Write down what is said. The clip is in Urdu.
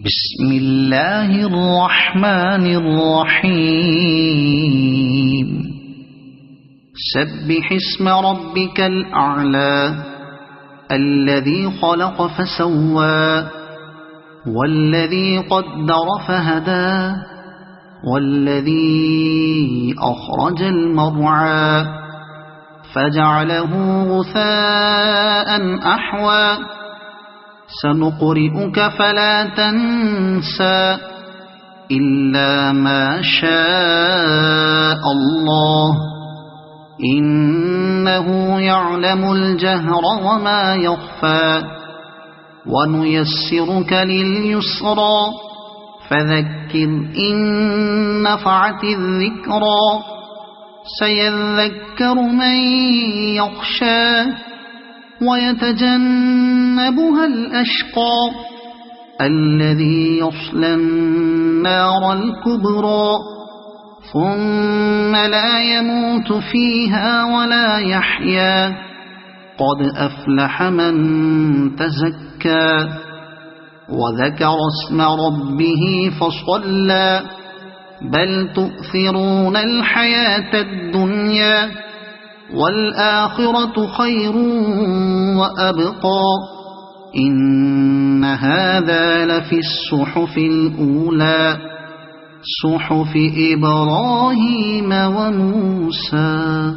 بسم الله الرحمن الرحيم سبح اسم ربك الأعلى الذي خلق فسوى والذي قدر فهدى والذي أخرج المرعى فجعله غثاء أحوى سنقرئك فلا تنسى إلا ما شاء الله إنه يعلم الجهر وما يخفى ونيسرك لليسرى فذكر إن نفعت الذكرى سيذكر من يخشى ويتجنبها الأشقى الذي يصلى النار الكبرى ثم لا يموت فيها ولا يحيا قد أفلح من تزكى وذكر اسم ربه فصلى بل تؤثرون الحياة الدنيا والآخرة خير وأبقى إن هذا لفي الصحف الأولى صحف إبراهيم وموسى.